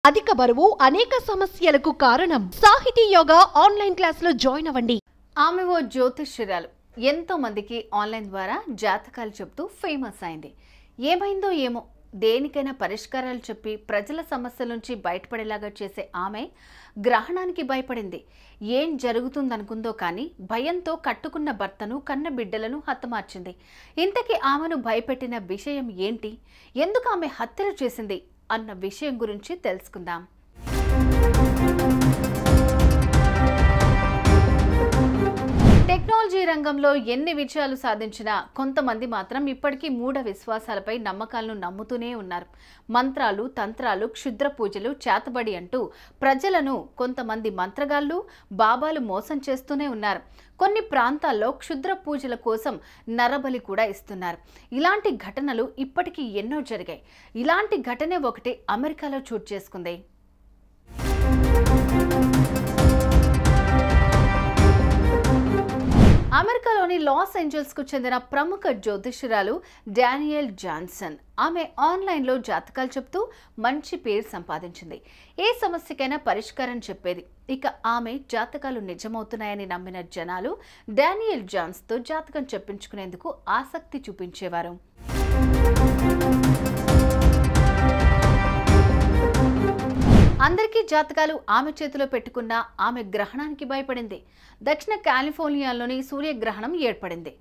అధిక బరువు అనేక సమస్యలకు కారణం. సాహితీ యోగా ఆన్లైన్ క్లాసులో జాయిన్ అవ్వండి. ఆమె ఓ జ్యోతిష్యురాలు. ఎంతో మందికి ఆన్లైన్ ద్వారా జాతకాలు చెప్తూ ఫేమస్ అయింది. ఏమైందో ఏమో, దేనికైనా పరిష్కారాలు చెప్పి ప్రజల సమస్యల నుంచి బయటపడేలాగా చేసే ఆమె గ్రహణానికి భయపడింది. ఏం జరుగుతుందనుకుందో కానీ భయంతో కట్టుకున్న భర్తను, కన్న బిడ్డలను హతమార్చింది. ఇంతకీ ఆమెను భయపెట్టిన విషయం ఏంటి? ఎందుకు ఆమె హత్యలు చేసింది అన్న విషయం గురించి తెలుసుకుందాం. టెక్నాలజీ రంగంలో ఎన్ని విజయాలు సాధించినా కొంతమంది మాత్రం ఇప్పటికీ మూఢ విశ్వాసాలపై నమ్మకాలను నమ్ముతూనే ఉన్నారు. మంత్రాలు, తంత్రాలు, క్షుద్ర పూజలు, చేతబడి అంటూ ప్రజలను కొంతమంది మంత్రగాళ్ళు, బాబాలు మోసం చేస్తూనే ఉన్నారు. కొన్ని ప్రాంతాల్లో క్షుద్ర పూజల కోసం నరబలి కూడా ఇస్తున్నారు. ఇలాంటి ఘటనలు ఇప్పటికీ ఎన్నో జరిగాయి. ఇలాంటి ఘటనే ఒకటి అమెరికాలో చోటు చేసుకుంది. అమెరికాలోని లాస్ ఏంజల్స్ కు చెందిన ప్రముఖ జ్యోతిష్యురాలు డానియల్ జాన్సన్. ఆమె ఆన్లైన్లో జాతకాలు చెప్తూ మంచి పేరు సంపాదించింది. ఏ సమస్యకైనా పరిష్కారం చెప్పేది. ఇక ఆమె జాతకాలు నిజమవుతున్నాయని నమ్మిన జనాలు డానియల్ జాన్స్తో జాతకం చెప్పించుకునేందుకు ఆసక్తి చూపించేవారు. అందరికీ జాతకాలు ఆమె చేతిలో పెట్టుకున్న ఆమె గ్రహణానికి భయపడింది. దక్షిణ కాలిఫోర్నియాలోని సూర్యగ్రహణం ఏర్పడింది.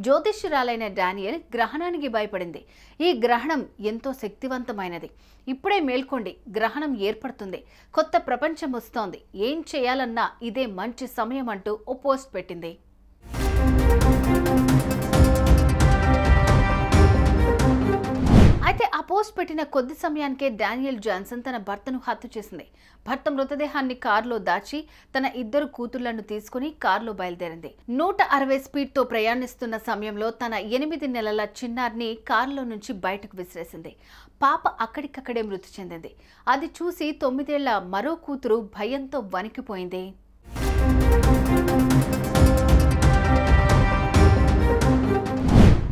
జ్యోతిష్యురాలైన డానియల్ గ్రహణానికి భయపడింది. ఈ గ్రహణం ఎంతో శక్తివంతమైనది. ఇప్పుడే మేల్కోండి, గ్రహణం ఏర్పడుతుంది, కొత్త ప్రపంచం వస్తోంది, ఏం చేయాలన్నా ఇదే మంచి సమయం అంటూ ఓ పోస్ట్ పెట్టింది. అయితే ఆ పోస్ట్ పెట్టిన కొద్ది సమయానికే డానియల్ జాన్సన్ తన భర్తను హత్య చేసింది. భర్త మృతదేహాన్ని కారులో దాచి తన 2 కూతుళ్లను తీసుకుని కారులో బయలుదేరింది. 160 స్పీడ్తో ప్రయాణిస్తున్న సమయంలో తన 8 నెలల చిన్నారిని కారులో నుంచి బయటకు విసిరేసింది. పాప అక్కడికక్కడే మృతి చెందింది. అది చూసి 9 ఏళ్ల మరో కూతురు భయంతో వణికిపోయింది.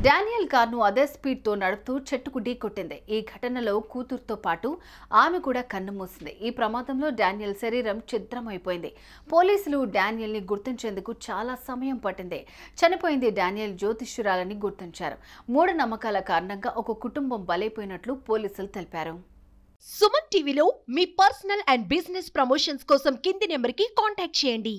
డానియల్ కార్ను అదే స్పీడ్తో నడుపుతూ చెట్టుకు ఢీకొట్టింది. ఈ ఘటనలో కూతురుతో పాటు ఆమె కూడా కన్నుమూసింది. ఈ ప్రమాదంలో డానియల్ శరీరం ఛిద్రమైపోయింది. పోలీసులు డానియల్ని గుర్తించేందుకు చాలా సమయం పట్టింది. చనిపోయింది డానియల్ జ్యోతిష్యురాలని గుర్తించారు. మూఢనమ్మకాల కారణంగా ఒక కుటుంబం బలైపోయినట్లు పోలీసులు తెలిపారు. సుమన్ టీవీలో మీ పర్సనల్ అండ్ బిజినెస్ ప్రమోషన్స్ కోసం కింది నెంబర్కి కాంటాక్ట్ చేయండి.